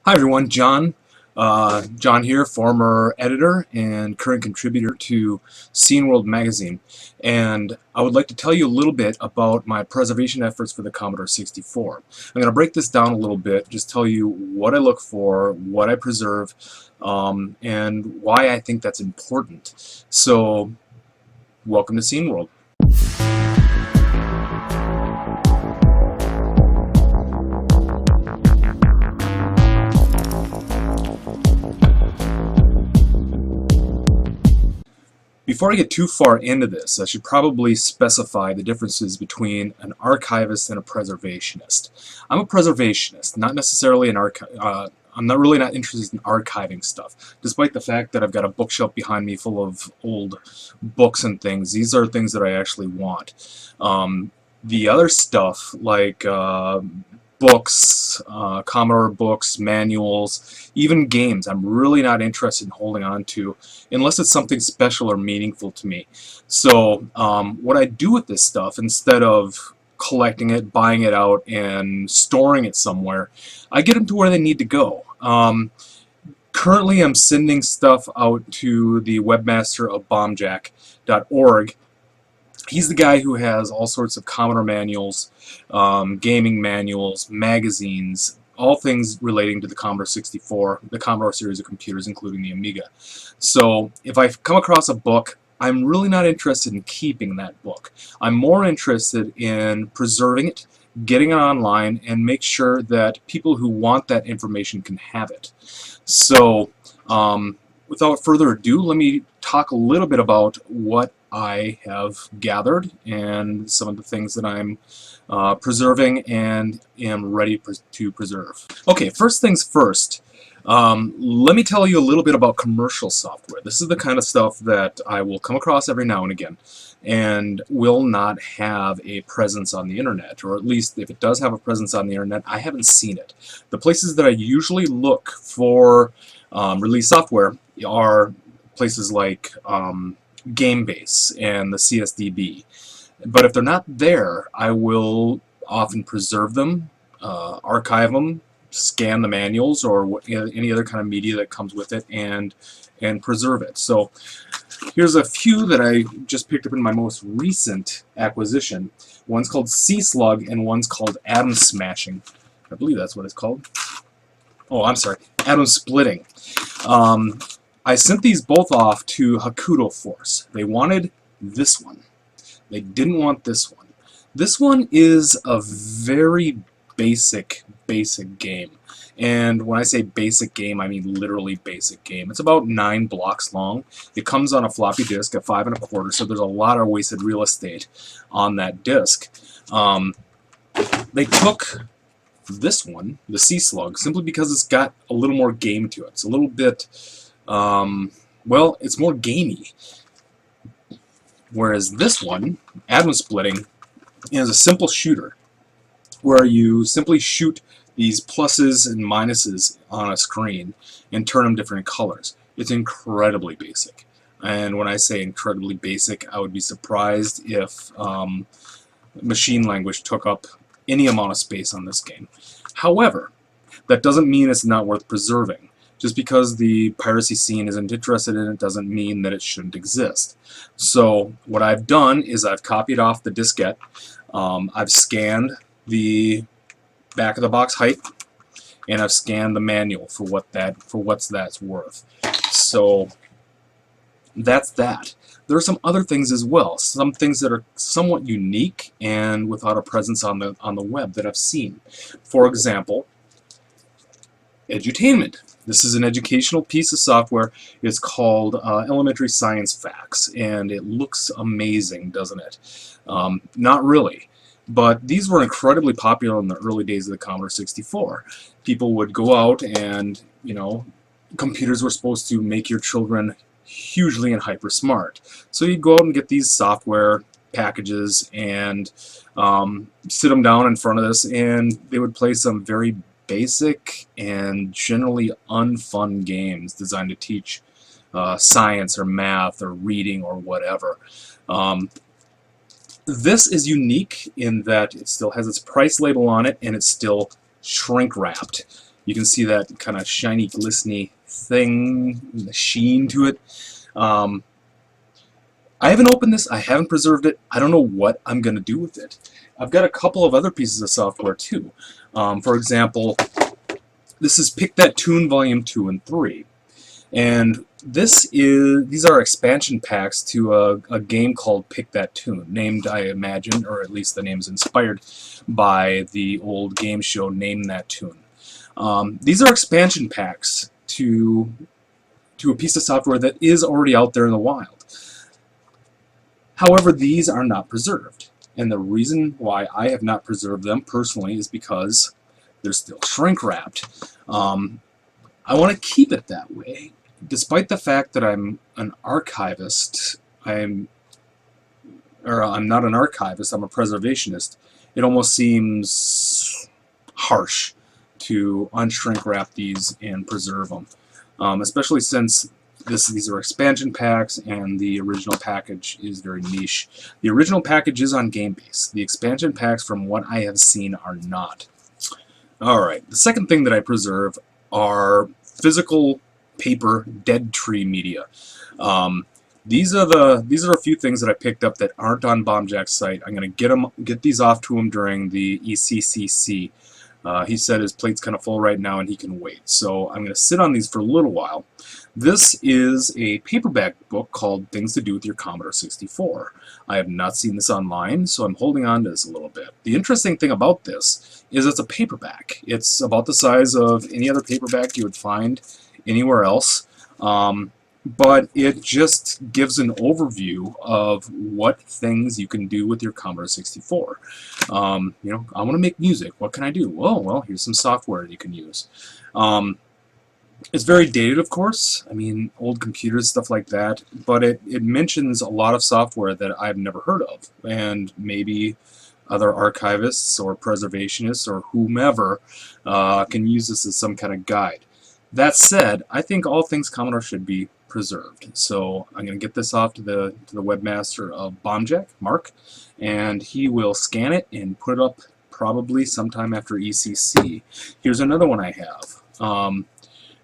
Hi everyone, John. John here, former editor and current contributor to Scene World magazine. And I would like to tell you a little bit about my preservation efforts for the Commodore 64. I'm going to break this down a little bit, just tell you what I look for, what I preserve, and why I think that's important. So, welcome to Scene World. Before I get too far into this, I should probably specify the differences between an archivist and a preservationist. I'm a preservationist, not necessarily an I'm not really not interested in archiving stuff, despite the fact that I've got a bookshelf behind me full of old books and things. These are things that I actually want. The other stuff, like books, Commodore books, manuals, even games, I'm really not interested in holding on to unless it's something special or meaningful to me. So what I do with this stuff, instead of collecting it, buying it out, and storing it somewhere, I get them to where they need to go. Currently I'm sending stuff out to the webmaster of bombjack.org. He's the guy who has all sorts of Commodore manuals, gaming manuals, magazines, all things relating to the Commodore 64, the Commodore series of computers, including the Amiga. So if I come across a book, I'm really not interested in keeping that book. I'm more interested in preserving it, getting it online, and make sure that people who want that information can have it. So without further ado, let me talk a little bit about what I have gathered and some of the things that I'm preserving and am ready to preserve. Okay, first things first. Let me tell you a little bit about commercial software. This is the kind of stuff that I will come across every now and again and will not have a presence on the internet, or at least if it does have a presence on the internet, I haven't seen it. The places that I usually look for release software are places like GameBase and the CSDB. But if they're not there, I will often preserve them, archive them, scan the manuals or any other kind of media that comes with it, and preserve it. So here's a few that I just picked up in my most recent acquisition. One's called Sea Slug and one's called Atom Smashing. I believe that's what it's called. Oh, I'm sorry, Atom Splitting. I sent these both off to Hakuto Force. They wanted this one. They didn't want this one. This one is a very basic game. And when I say basic game, I mean literally basic game. It's about 9 blocks long. It comes on a floppy disk at 5 1/4, so there's a lot of wasted real estate on that disk. They took this one, the Sea Slug, simply because it's got a little more game to it. It's a little bit, well, it's more gamey. Whereas this one, Atom Splitting, is a simple shooter where you simply shoot these pluses and minuses on a screen and turn them different colors. It's incredibly basic. And when I say incredibly basic, I would be surprised if machine language took up any amount of space on this game. However, that doesn't mean it's not worth preserving. Just because the piracy scene isn't interested in it doesn't mean that it shouldn't exist. So what I've done is I've copied off the diskette, I've scanned the back of the box height, and I've scanned the manual for what's that's worth. So that's that. There are some other things as well, some things that are somewhat unique and without a presence on the web that I've seen. For example, edutainment. This is an educational piece of software. It's called Elementary Science Facts, and it looks amazing, doesn't it? Not really. But these were incredibly popular in the early days of the Commodore 64. People would go out and, you know, computers were supposed to make your children hugely and hyper smart. So you'd go out and get these software packages and sit them down in front of this, and they would play some very basic and generally unfun games designed to teach science or math or reading or whatever. This is unique in that it still has its price label on it and it's still shrink wrapped. You can see that kind of shiny, glistening thing, the sheen to it. I haven't opened this, I haven't preserved it, I don't know what I'm going to do with it. I've got a couple of other pieces of software too. For example, this is Pick That Tune Volume 2 and 3. And these are expansion packs to a game called Pick That Tune, named, I imagine, or at least the name is inspired by the old game show Name That Tune. These are expansion packs to a piece of software that is already out there in the wild. However, these are not preserved. And the reason why I have not preserved them personally is because they're still shrink wrapped. I want to keep it that way. Despite the fact that I'm an archivist, I'm not an archivist, I'm a preservationist, it almost seems harsh to unshrink wrap these and preserve them. Especially since these are expansion packs and the original package is very niche. The original package is on GameBase. The expansion packs, from what I have seen, are not. Alright, the second thing that I preserve are physical paper dead tree media. These are a few things that I picked up that aren't on Bombjack's site. I'm going to get these off to him during the ECCC. He said his plate's kind of full right now and he can wait. So I'm going to sit on these for a little while. This is a paperback book called Things to Do with Your Commodore 64. I have not seen this online, so I'm holding on to this a little bit. The interesting thing about this is it's a paperback. It's about the size of any other paperback you would find anywhere else. But it just gives an overview of what things you can do with your Commodore 64. You know, I want to make music. What can I do? Well, here's some software you can use. It's very dated, of course. I mean, old computers, stuff like that. But it mentions a lot of software that I've never heard of. And maybe other archivists or preservationists or whomever can use this as some kind of guide. That said, I think all things Commodore should be preserved. So I'm going to get this off to the webmaster of Bombjack, Mark, and he will scan it and put it up probably sometime after ECC. Here's another one I have.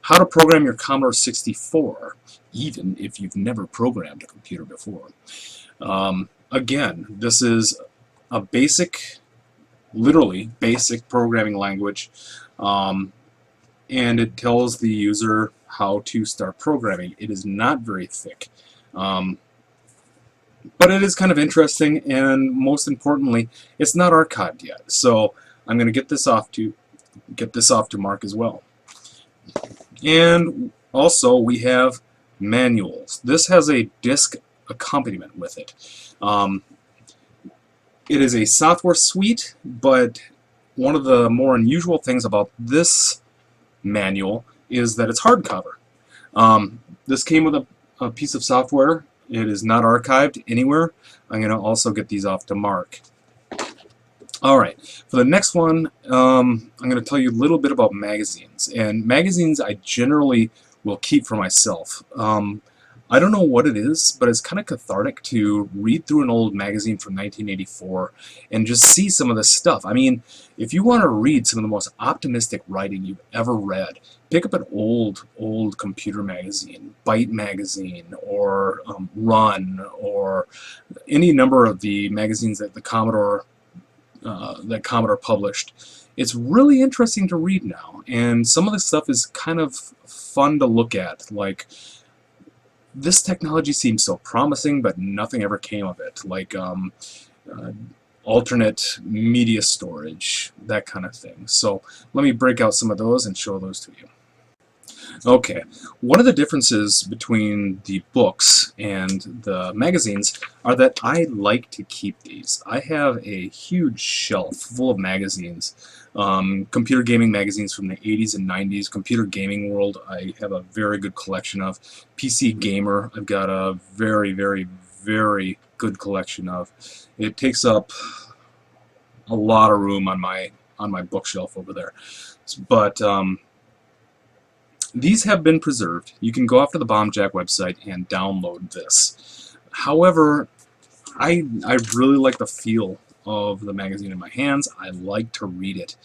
How to program your Commodore 64, even if you've never programmed a computer before. Again, this is a basic, literally basic programming language. And it tells the user how to start programming. It is not very thick, but it is kind of interesting, and most importantly, it's not archived yet. So I'm going to get this off to Mark as well. And also we have manuals. This has a disk accompaniment with it. It is a software suite, but one of the more unusual things about this manual is that it's hardcover. This came with a piece of software. It is not archived anywhere. I'm going to also get these off to Mark. Alright, for the next one, I'm going to tell you a little bit about magazines. And magazines I generally will keep for myself. I don't know what it is, but it's kind of cathartic to read through an old magazine from 1984 and just see some of this stuff. I mean, if you want to read some of the most optimistic writing you've ever read, pick up an old computer magazine, Byte magazine, or Run, or any number of the magazines that Commodore published. It's really interesting to read now, and some of the stuff is kind of fun to look at. Like, this technology seems so promising, but nothing ever came of it. Like alternate media storage, that kind of thing. So let me break out some of those and show those to you. Okay, one of the differences between the books and the magazines are that I like to keep these. I have a huge shelf full of magazines, computer gaming magazines from the 80s and 90s, Computer Gaming World I have a very good collection of, PC Gamer I've got a very, very, very good collection of. It takes up a lot of room on my bookshelf over there. But these have been preserved. You can go off to the Bombjack website and download this. However, I really like the feel of the magazine in my hands. I like to read it.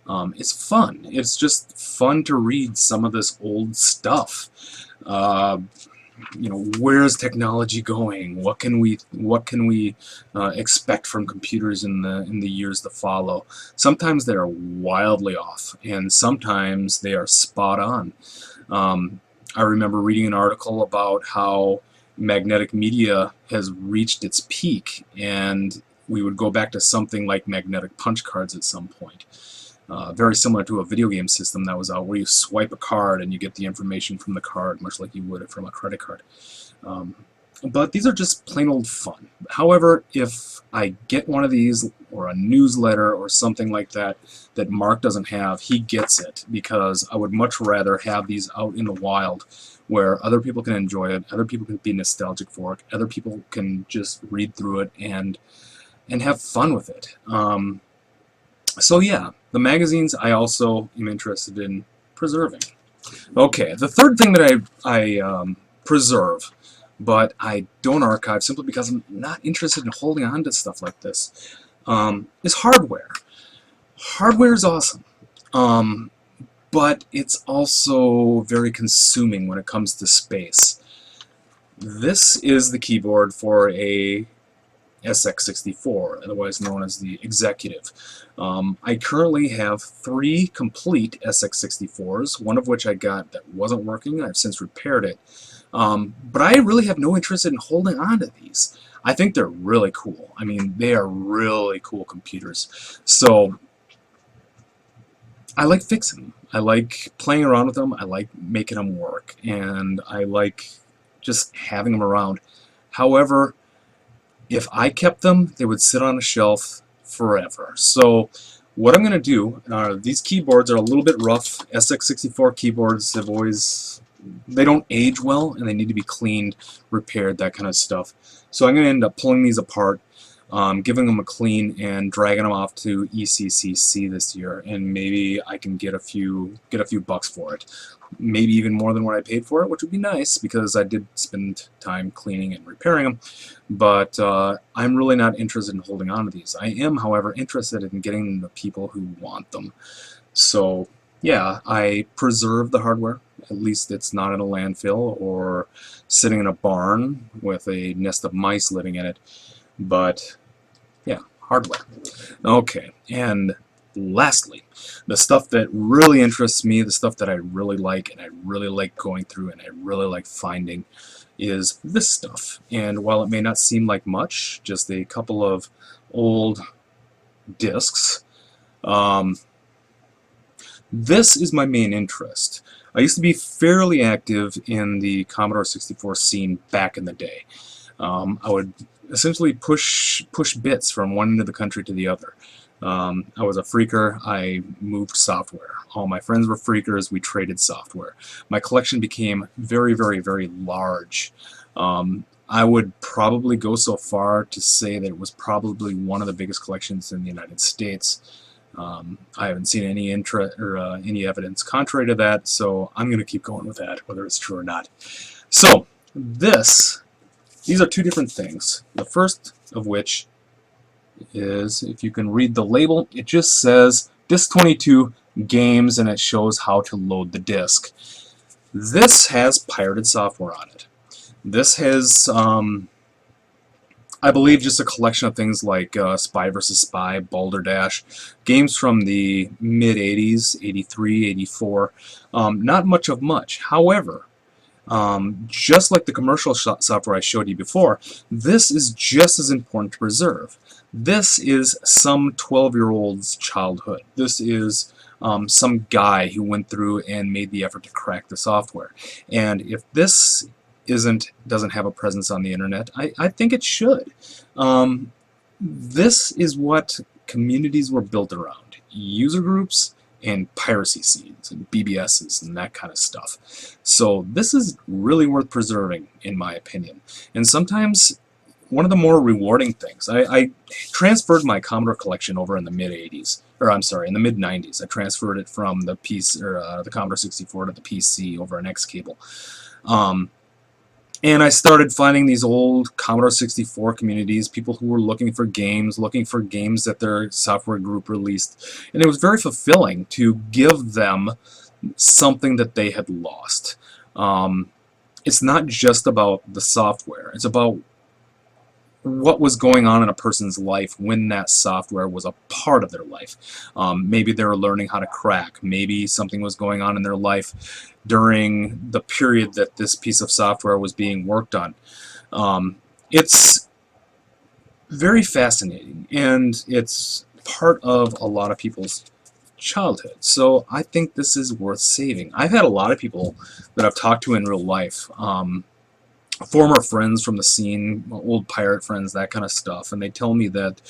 It's fun. It's just fun to read some of this old stuff. Uh, where is technology going? What can we expect from computers in the years to follow? Sometimes they are wildly off, and sometimes they are spot on. I remember reading an article about how magnetic media has reached its peak, and we would go back to something like magnetic punch cards at some point. Very similar to a video game system that was out where you swipe a card and you get the information from the card, much like you would from a credit card. Um, but these are just plain old fun. However, if I get one of these or a newsletter or something like that that Mark doesn't have, he gets it, because I would much rather have these out in the wild where other people can enjoy it, other people can be nostalgic for it, other people can just read through it and have fun with it. So yeah, the magazines I also am interested in preserving. Okay, the third thing that I preserve, but I don't archive simply because I'm not interested in holding on to stuff like this, is hardware. Hardware is awesome, but it's also very consuming when it comes to space. This is the keyboard for a SX64, otherwise known as the Executive. I currently have 3 complete SX64s, one of which I got that wasn't working. I've since repaired it. But I really have no interest in holding on to these. I think they're really cool. I mean, they are really cool computers. So I like fixing them. I like playing around with them. I like making them work. And I like just having them around. However, if I kept them, they would sit on a shelf forever. So what I'm going to do, these keyboards are a little bit rough. SX64 keyboards have they don't age well, and they need to be cleaned, repaired, that kind of stuff. So I'm going to end up pulling these apart, giving them a clean, and dragging them off to ECCC this year, and maybe I can get a few bucks for it. Maybe even more than what I paid for it, which would be nice because I did spend time cleaning and repairing them. But I'm really not interested in holding on to these. I am, however, interested in getting them to people who want them. So yeah, I preserve the hardware. At least it's not in a landfill or sitting in a barn with a nest of mice living in it. But yeah, hardware. Okay, and lastly, the stuff that really interests me, the stuff that I really like and I really like going through and I really like finding, is this stuff. And while it may not seem like much, just a couple of old discs, this is my main interest. I used to be fairly active in the Commodore 64 scene back in the day. I would essentially push bits from one end of the country to the other. I was a phreaker. I moved software. All my friends were phreakers. We traded software. My collection became very, very, very large. I would probably go so far to say that it was probably one of the biggest collections in the United States. I haven't seen any any evidence contrary to that, so I'm going to keep going with that, whether it's true or not. So these are 2 different things. The first of which is, if you can read the label, it just says Disc 22 Games, and it shows how to load the disc. This has pirated software on it. This has, I believe, just a collection of things like Spy vs. Spy, Balderdash, games from the mid-80s, 83, 84. Not much of much. However, just like the commercial software I showed you before, this is just as important to preserve. This is some 12-year-old's childhood. This is some guy who went through and made the effort to crack the software. And if this doesn't have a presence on the internet, I think it should. This is what communities were built around. User groups and piracy scenes and BBSs and that kind of stuff. So this is really worth preserving, in my opinion. And sometimes one of the more rewarding things, I transferred my Commodore collection over in the mid-80s, or I'm sorry, in the mid-90s. I transferred it from the PC, or the Commodore 64 to the PC over an X cable. And I started finding these old Commodore 64 communities, people who were looking for games that their software group released. And it was very fulfilling to give them something that they had lost. It's not just about the software. It's about what was going on in a person's life when that software was a part of their life. Maybe they were learning how to crack. Maybe something was going on in their life during the period that this piece of software was being worked on. It's very fascinating, and it's part of a lot of people's childhood. So I think this is worth saving. I've had a lot of people that I've talked to in real life, former friends from the scene, old pirate friends, that kind of stuff, and they tell me that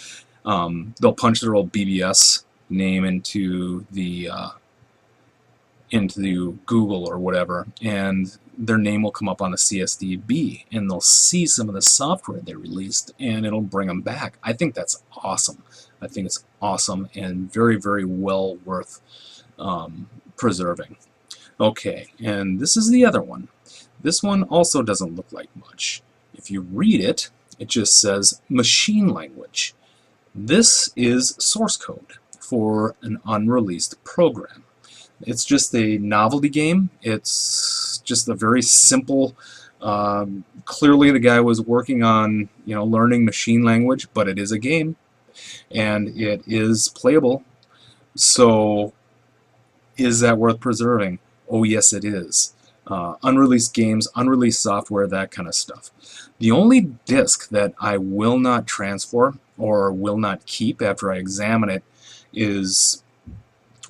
they'll punch their old BBS name into the Google or whatever, and their name will come up on the CSDB, and they'll see some of the software they released, and it'll bring them back. I think that's awesome. I think it's awesome and very, very well worth preserving. Okay, and this is the other one. This one also doesn't look like much. If you read it, it just says machine language. This is source code for an unreleased program. It's just a novelty game. It's just a very simple, clearly the guy was working on, learning machine language, but it is a game and it is playable. So is that worth preserving? Oh yes, it is. Unreleased games, unreleased software, that kind of stuff. The only disk that I will not transfer or will not keep after I examine it is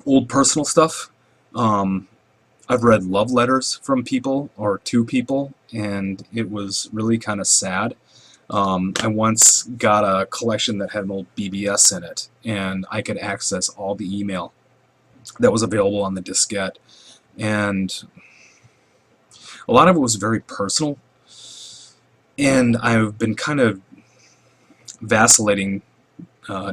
old personal stuff. I've read love letters from people or to people, and it was really kind of sad. I once got a collection that had an old BBS in it, and I could access all the email that was available on the diskette, and a lot of it was very personal, and I've been kind of vacillating,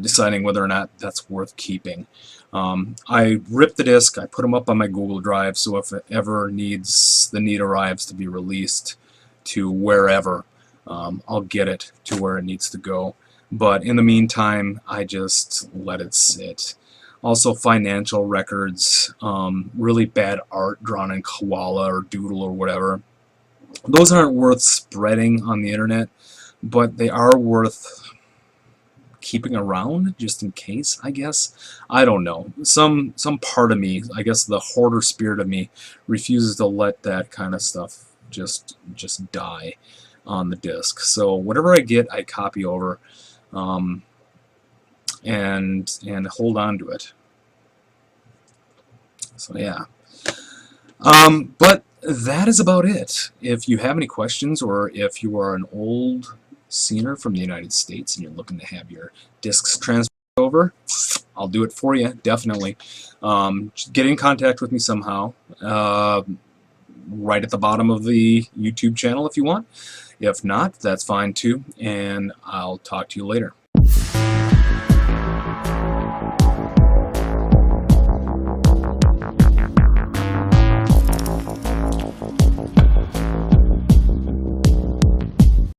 deciding whether or not that's worth keeping. I ripped the disk, I put them up on my Google Drive, so if it ever the need arrives to be released to wherever, I'll get it to where it needs to go. But in the meantime, I just let it sit. Also financial records, really bad art drawn in koala or doodle or whatever. Those aren't worth spreading on the internet, but they are worth keeping around just in case, I guess. I don't know. Some part of me, I guess the hoarder spirit of me, refuses to let that kind of stuff just die on the disk. So whatever I get, I copy over and hold on to it. So yeah. But that is about it. If you have any questions, or if you are an old scener from the United States and you're looking to have your discs transferred over, I'll do it for you, definitely. Just get in contact with me somehow, right at the bottom of the YouTube channel if you want. If not, that's fine too, and I'll talk to you later.